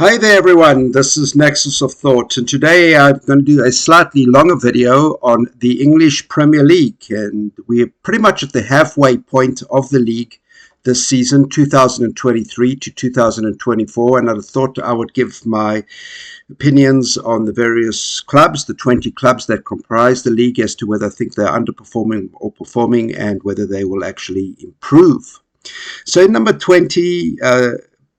Hi there everyone, this is Nexus of Thought, and today I'm going to do a slightly longer video on the English Premier League, and we're pretty much at the halfway point of the league this season, 2023 to 2024, and I thought I would give my opinions on the various clubs, the 20 clubs that comprise the league, as to whether I think they're underperforming or performing and whether they will actually improve. So in number 20,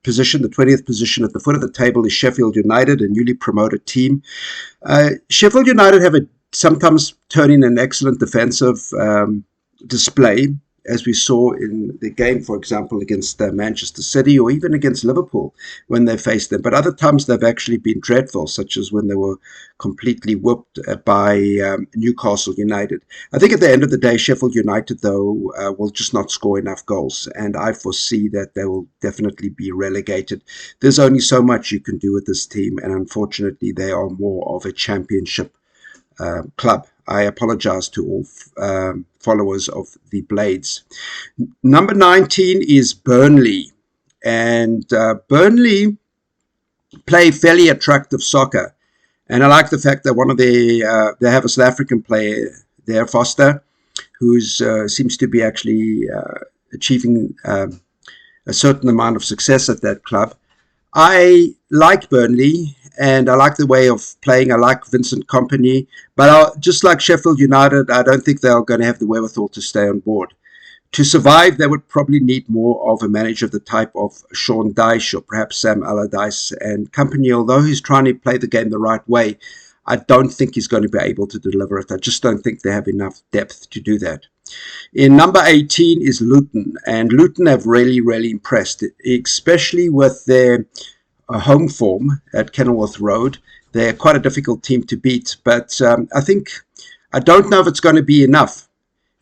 position, the 20th position at the foot of the table is Sheffield United, a newly promoted team. Sheffield United have sometimes turn in an excellent defensive display, as we saw in the game, for example, against Manchester City or even against Liverpool when they faced them. But other times they've actually been dreadful, such as when they were completely whooped by Newcastle United. I think at the end of the day, Sheffield United, though, will just not score enough goals, and I foresee that they will definitely be relegated. There's only so much you can do with this team, and unfortunately they are more of a championship club. I apologize to all followers of the Blades. Number 19 is Burnley, and Burnley play fairly attractive soccer, and I like the fact that they have a South African player there, Foster, who seems to be actually achieving a certain amount of success at that club. I like Burnley, and I like the way of playing. I like Vincent Kompany, but just like Sheffield United, I don't think they're going to have the wherewithal to stay on board. To survive, they would probably need more of a manager of the type of Sean Dyche or perhaps Sam Allardyce. And Kompany, although he's trying to play the game the right way, I don't think he's going to be able to deliver it. I just don't think they have enough depth to do that. In number 18 is Luton, and Luton have really impressed, especially with their home form at Kenilworth Road. They're quite a difficult team to beat, but I don't know if it's going to be enough,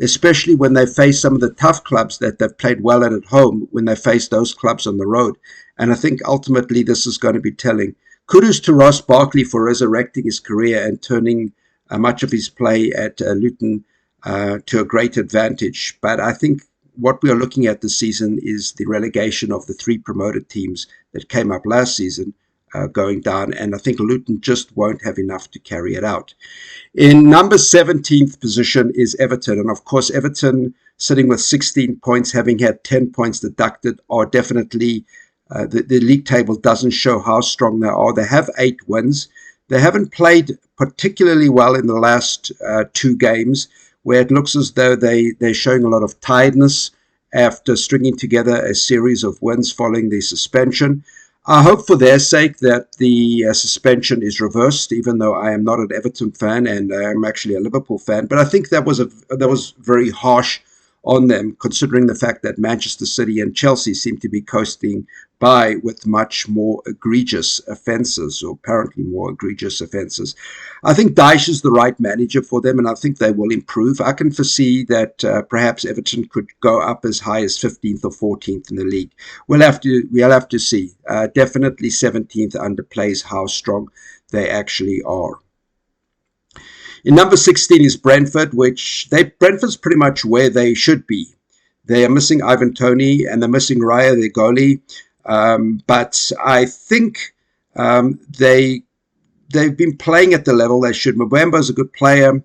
especially when they face some of the tough clubs that they've played well at home when they face those clubs on the road. And I think ultimately this is going to be telling. Kudos to Ross Barkley for resurrecting his career and turning much of his play at Luton to a great advantage. But I think what we are looking at this season is the relegation of the three promoted teams that came up last season going down, and I think Luton just won't have enough to carry it out. In number 17th position is Everton, and of course Everton, sitting with 16 points, having had 10 points deducted, are definitely, the league table doesn't show how strong they are. They have 8 wins. They haven't played particularly well in the last 2 games, where it looks as though they're showing a lot of tiredness after stringing together a series of wins following the suspension. I hope for their sake that the suspension is reversed, even though I am not an Everton fan and I am actually a Liverpool fan. But I think that was very harsh on them, considering the fact that Manchester City and Chelsea seem to be coasting by with much more egregious offences, or apparently more egregious offences. I think Dyche is the right manager for them, and I think they will improve. I can foresee that perhaps Everton could go up as high as 15th or 14th in the league. We'll have to see. Definitely 17th underplays how strong they actually are. In number 16 is Brentford, Brentford's pretty much where they should be. They are missing Ivan Toney and they're missing Raya, their goalie. But I think they've been playing at the level they should. Mbemba's a good player.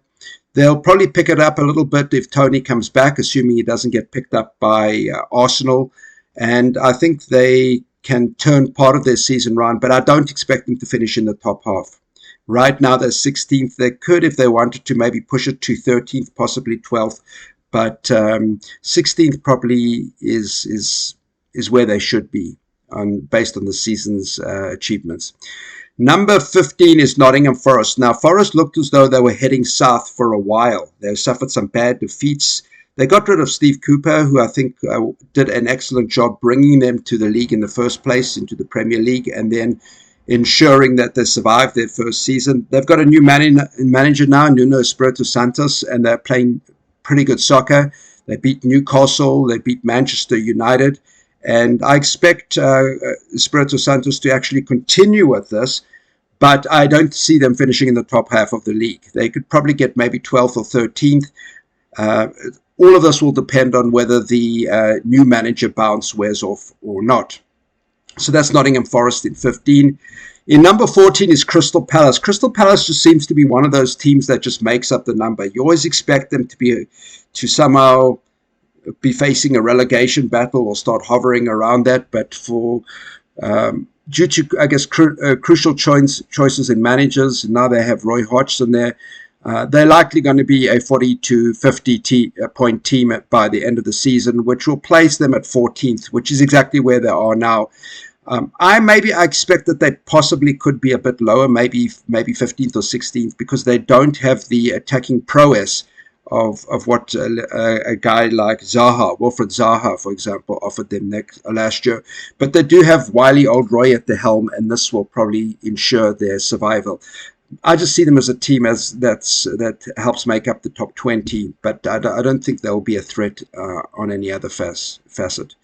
They'll probably pick it up a little bit if Toney comes back, assuming he doesn't get picked up by Arsenal. And I think they can turn part of their season round, but I don't expect them to finish in the top half. Right now, they're 16th. They could, if they wanted to, maybe push it to 13th, possibly 12th. But 16th probably is where they should be, based on the season's achievements. Number 15 is Nottingham Forest. Now, Forest looked as though they were heading south for a while. They suffered some bad defeats. They got rid of Steve Cooper, who I think did an excellent job bringing them to the league in the first place, into the Premier League, and then ensuring that they survived their first season. They've got a new manager now, Nuno Espirito Santos, and they're playing pretty good soccer. They beat Newcastle, they beat Manchester United, and I expect Espirito Santos to actually continue with this, but I don't see them finishing in the top half of the league. They could probably get maybe 12th or 13th. All of this will depend on whether the new manager bounce wears off or not. So that's Nottingham Forest in 15. In number 14 is Crystal Palace. Crystal Palace just seems to be one of those teams that just makes up the number. You always expect them to somehow be facing a relegation battle or start hovering around that. But due to, I guess, crucial choices in managers, now they have Roy Hodgson there. They're likely going to be a 40 to 50 point team by the end of the season, which will place them at 14th, which is exactly where they are now. I expect that they possibly could be a bit lower, maybe 15th or 16th, because they don't have the attacking prowess of what a guy like Wilfred Zaha, for example, offered them last year. But they do have wily old Roy at the helm, and this will probably ensure their survival. I just see them as a team that helps make up the top 20, but I don't think they'll be a threat on any other facet.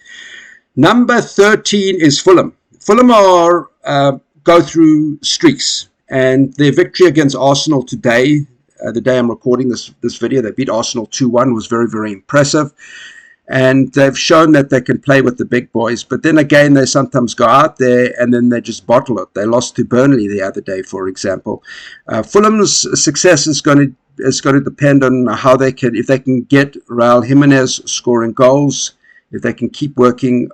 Number 13 is Fulham. Fulham go through streaks, and their victory against Arsenal today, the day I'm recording this video, they beat Arsenal 2-1, was very, very impressive. And they've shown that they can play with the big boys. But then again, they sometimes go out there and then they just bottle it. They lost to Burnley the other day, for example. Fulham's success is going to depend on how if they can get Raul Jimenez scoring goals, if they can keep working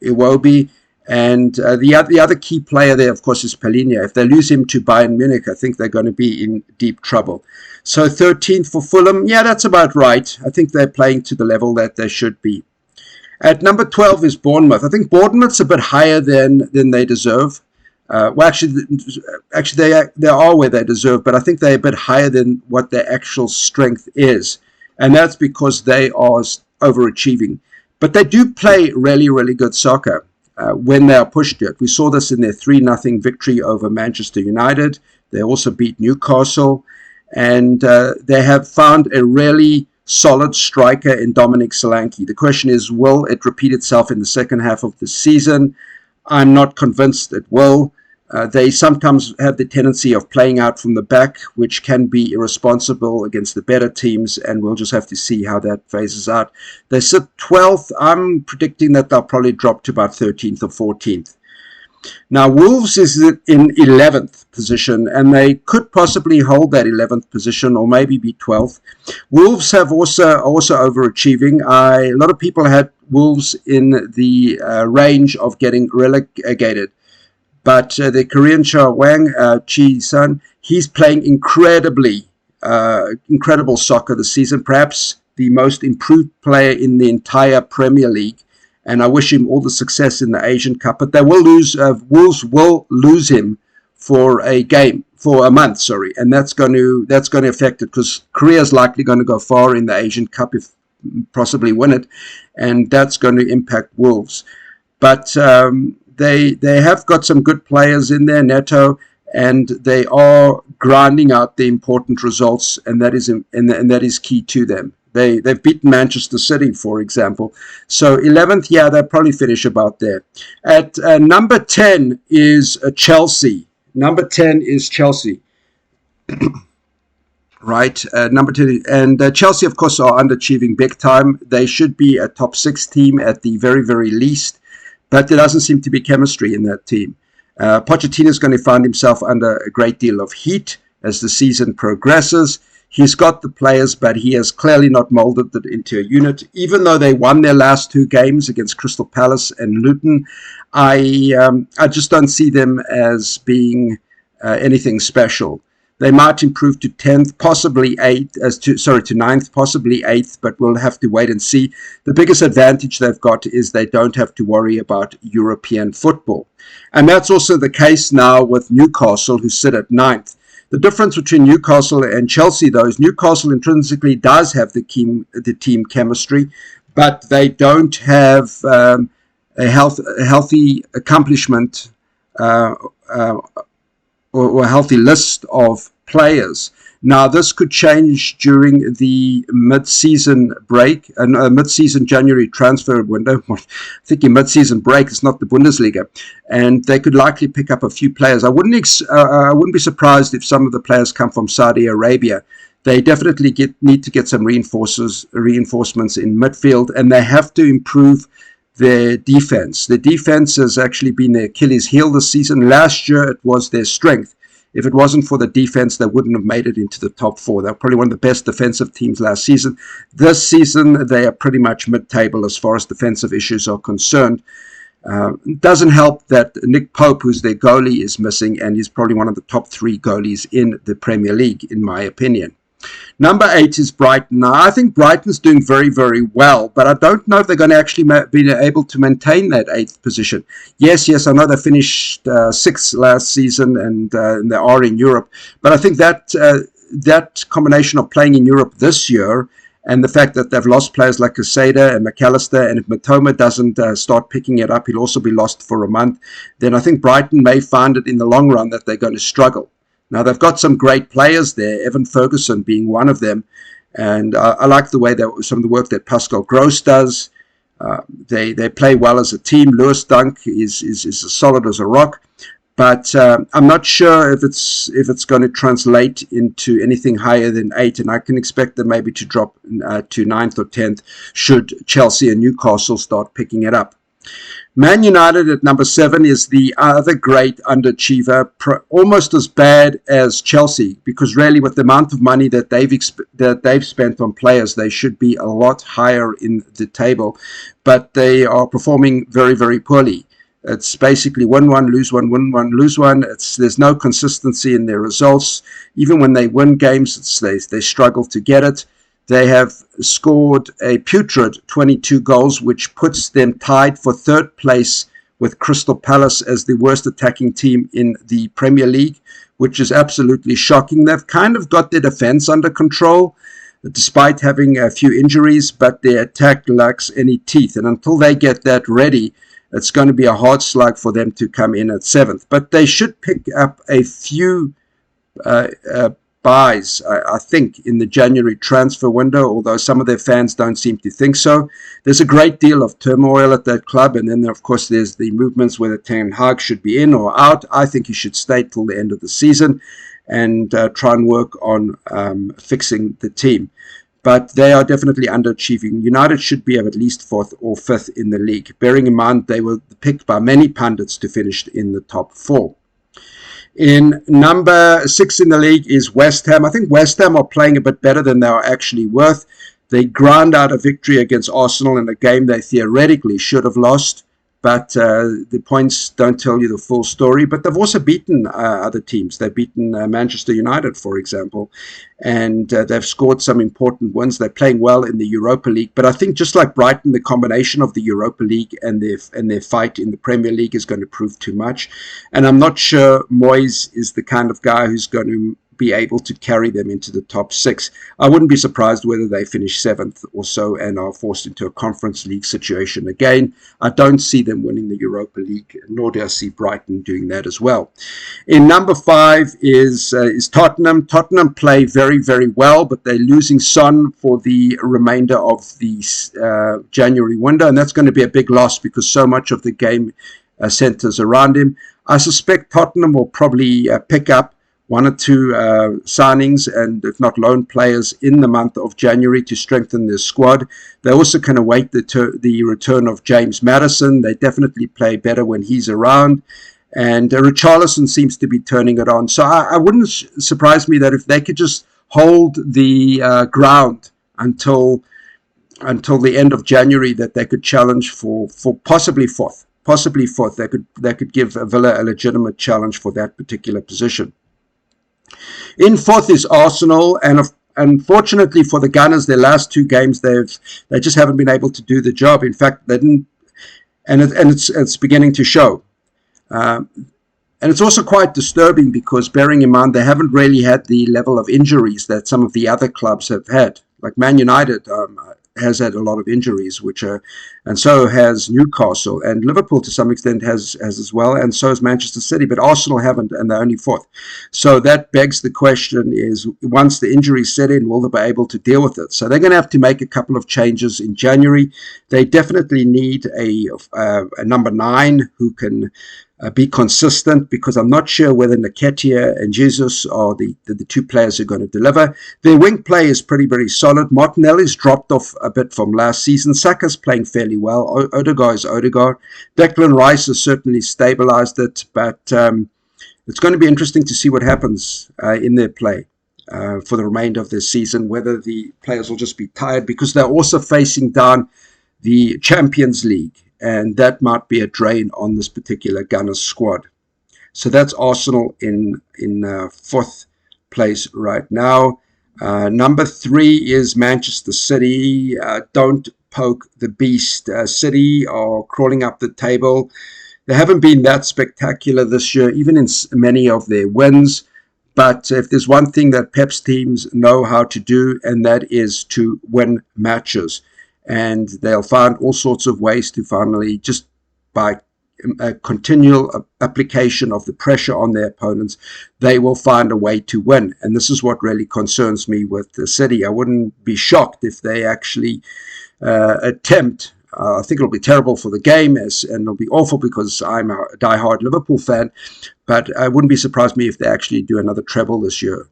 Iwobi. And the other key player there, of course, is Palhinha. If they lose him to Bayern Munich, I think they're going to be in deep trouble. So 13th for Fulham, yeah, that's about right. I think they're playing to the level that they should be. At number 12 is Bournemouth. I think Bournemouth's a bit higher than they deserve. Actually, they are where they deserve, but I think they're a bit higher than what their actual strength is. And that's because they are overachieving. But they do play really, really good soccer. When they are pushed to it. We saw this in their 3-0 victory over Manchester United. They also beat Newcastle. And they have found a really solid striker in Dominic Solanke. The question is, will it repeat itself in the second half of the season? I'm not convinced it will. They sometimes have the tendency of playing out from the back, which can be irresponsible against the better teams, and we'll just have to see how that phases out. They sit 12th. I'm predicting that they'll probably drop to about 13th or 14th. Now, Wolves is in 11th position, and they could possibly hold that 11th position or maybe be 12th. Wolves have also overachieving. A lot of people had Wolves in the range of getting relegated. But the Korean Chi-Sun, he's playing incredible soccer this season, perhaps the most improved player in the entire Premier League. And I wish him all the success in the Asian Cup. But they will lose. Wolves will lose him for a month. And that's going to affect it, because Korea is likely going to go far in the Asian Cup, if possibly win it, and that's going to impact Wolves. But They have got some good players in there, Neto, and they are grinding out the important results, and that is key to them. They've beaten Manchester City, for example. So 11th, yeah, they'll probably finish about there. At number 10 is Chelsea. Number 10 is Chelsea. Right, number 10. And Chelsea, of course, are underachieving big time. They should be a top 6 team at the very, very least. But there doesn't seem to be chemistry in that team. Pochettino is going to find himself under a great deal of heat as the season progresses. He's got the players, but he has clearly not molded it into a unit. Even though they won their last 2 games against Crystal Palace and Luton, I just don't see them as being anything special. They might improve to 10th, possibly 8th, to 9th, possibly 8th, but we'll have to wait and see. The biggest advantage they've got is they don't have to worry about European football. And that's also the case now with Newcastle, who sit at 9th. The difference between Newcastle and Chelsea, though, is Newcastle intrinsically does have the team chemistry, but they don't have a healthy accomplishment or a healthy list of players. Now, this could change during the mid-season break, mid-season January transfer window. I'm thinking mid-season break is not the Bundesliga, and they could likely pick up a few players. I wouldn't be surprised if some of the players come from Saudi Arabia. They definitely need to get some reinforcements in midfield, and they have to improve their defense. Their defense has actually been their Achilles heel this season. Last year, it was their strength. If it wasn't for the defense, they wouldn't have made it into the top 4. They're probably one of the best defensive teams last season. This season, they are pretty much mid-table as far as defensive issues are concerned. It doesn't help that Nick Pope, who's their goalie, is missing, and he's probably one of the top 3 goalies in the Premier League, in my opinion. Number 8 is Brighton. Now, I think Brighton's doing very, very well, but I don't know if they're going to actually be able to maintain that 8th position. Yes, I know they finished 6th last season, and they are in Europe, but I think that that combination of playing in Europe this year and the fact that they've lost players like Casada and McAllister, and if Matoma doesn't start picking it up, he'll also be lost for a month, then I think Brighton may find it in the long run that they're going to struggle. Now, they've got some great players there, Evan Ferguson being one of them, and I like the way that some of the work that Pascal Gross does. They play well as a team. Lewis Dunk is as solid as a rock, but I'm not sure if it's going to translate into anything higher than 8, and I can expect them maybe to drop to 9th or 10th should Chelsea and Newcastle start picking it up. Man United at number 7 is the other great underachiever, almost as bad as Chelsea, because really with the amount of money that they've spent on players, they should be a lot higher in the table, but they are performing very, very poorly. It's basically win one, lose one, win one, lose one. There's no consistency in their results. Even when they win games, they struggle to get it. They have scored a putrid 22 goals, which puts them tied for 3rd place with Crystal Palace as the worst attacking team in the Premier League, which is absolutely shocking. They've kind of got their defense under control, despite having a few injuries, but their attack lacks any teeth. And until they get that ready, it's going to be a hard slug for them to come in at 7th. But they should pick up a few buys, I think, in the January transfer window, although some of their fans don't seem to think so. There's a great deal of turmoil at that club, and then, of course, there's the movements whether Ten Hag should be in or out. I think he should stay till the end of the season and try and work on fixing the team. But they are definitely underachieving. United should be at least 4th or 5th in the league, bearing in mind they were picked by many pundits to finish in the top 4. In number 6 in the league is West Ham. I think West Ham are playing a bit better than they are actually worth. They ground out a victory against Arsenal in a game they theoretically should have lost, but the points don't tell you the full story. But they've also beaten other teams. They've beaten Manchester United, for example, and they've scored some important wins. They're playing well in the Europa League. But I think just like Brighton, the combination of the Europa League and their fight in the Premier League is going to prove too much. And I'm not sure Moyes is the kind of guy who's going to be able to carry them into the top 6. I wouldn't be surprised whether they finish 7th or so and are forced into a Conference League situation again. I don't see them winning the Europa League, nor do I see Brighton doing that as well. In number 5 is Tottenham. Tottenham play very, very well, but they're losing Son for the remainder of the January window, and that's going to be a big loss because so much of the game centers around him. I suspect Tottenham will probably pick up 1 or 2 signings and if not loan players in the month of January to strengthen their squad. They also can await the return of James Maddison. They definitely play better when he's around. And Richarlison seems to be turning it on. So I wouldn't surprise me that if they could just hold the ground until the end of January, that they could challenge for possibly 4th. Possibly 4th. They could give Villa a legitimate challenge for that particular position. In 4th is Arsenal, and unfortunately for the Gunners, their last 2 games they just haven't been able to do the job. In fact, they didn't, and it's beginning to show. And it's also quite disturbing because, bearing in mind, they haven't really had the level of injuries that some of the other clubs have had. Like Man United has had a lot of injuries, and so has Newcastle, and Liverpool to some extent has as well, and so has Manchester City, but Arsenal haven't, and they're only 4th. So that begs the question is, once the injuries set in, will they be able to deal with it? So they're going to have to make a couple of changes in January. They definitely need a number 9 who can be consistent, because I'm not sure whether Nketiah and Jesus are the 2 players who are going to deliver. Their wing play is pretty, very solid. Martinelli's dropped off a bit from last season. Saka's playing fairly really well. Odegaard is Odegaard. Declan Rice has certainly stabilized it, but it's going to be interesting to see what happens in their play for the remainder of this season, whether the players will just be tired, because they're also facing down the Champions League, and that might be a drain on this particular Gunners squad. So that's Arsenal in fourth place right now. Number 3 is Manchester City. Don't poke the beast. City are crawling up the table. They haven't been that spectacular this year, even in many of their wins. But if there's one thing that Pep's teams know how to do, and that is to win matches. And they'll find all sorts of ways to finally, just by a continual application of the pressure on their opponents, they will find a way to win. And this is what really concerns me with the City. I wouldn't be shocked if they actually attempt. I think it'll be terrible for the game, and it'll be awful because I'm a diehard Liverpool fan, but I wouldn't be surprised me if they actually do another treble this year.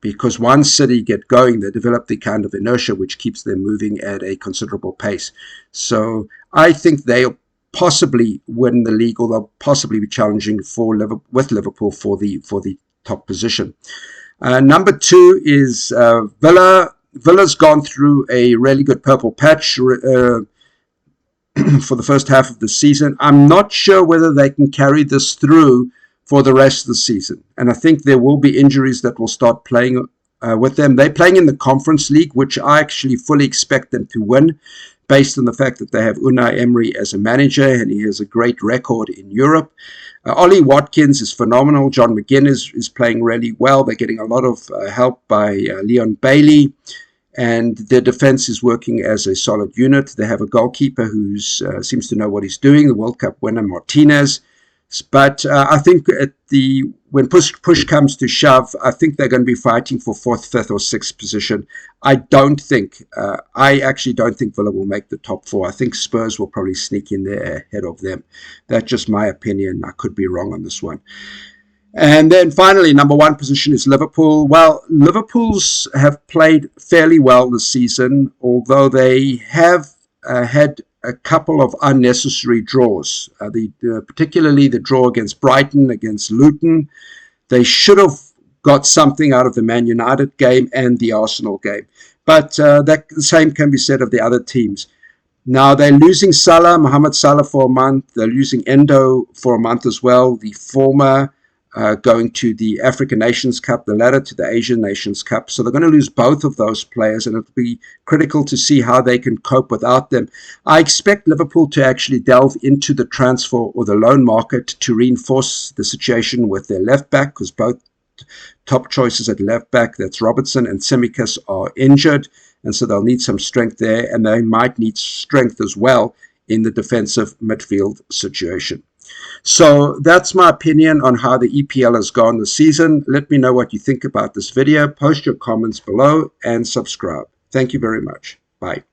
Because once City get going, they develop the kind of inertia which keeps them moving at a considerable pace. So I think they'll possibly win the league, or they'll possibly be challenging with Liverpool for the top position. Number 2 is Villa. Villa's gone through a really good purple patch for the first half of the season. I'm not sure whether they can carry this through for the rest of the season. And I think there will be injuries that will start playing with them. They're playing in the Conference League, which I actually fully expect them to win, based on the fact that they have Unai Emery as a manager, and he has a great record in Europe. Ollie Watkins is phenomenal. John McGinn is playing really well. They're getting a lot of help by Leon Bailey, and their defense is working as a solid unit. They have a goalkeeper who seems to know what he's doing, the World Cup winner Martinez. But I think when push comes to shove, I think they're going to be fighting for 4th, 5th, or 6th position. I actually don't think Villa will make the top 4. I think Spurs will probably sneak in there ahead of them. That's just my opinion. I could be wrong on this one. And then finally, number 1 position is Liverpool. Well, Liverpool's have played fairly well this season, although they have had a couple of unnecessary draws, particularly the draw against Brighton, against Luton. They should have got something out of the Man United game and the Arsenal game. But the same can be said of the other teams. Now, they're losing Mohamed Salah for a month. They're losing Endo for a month as well. The former going to the African Nations Cup, the latter to the Asian Nations Cup. So they're going to lose both of those players, and it'll be critical to see how they can cope without them. I expect Liverpool to actually delve into the transfer or the loan market to reinforce the situation with their left back, because both top choices at left back, that's Robertson and Tsimikas, are injured, and so they'll need some strength there, and they might need strength as well in the defensive midfield situation. So that's my opinion on how the EPL has gone this season. Let me know what you think about this video. Post your comments below and subscribe. Thank you very much. Bye.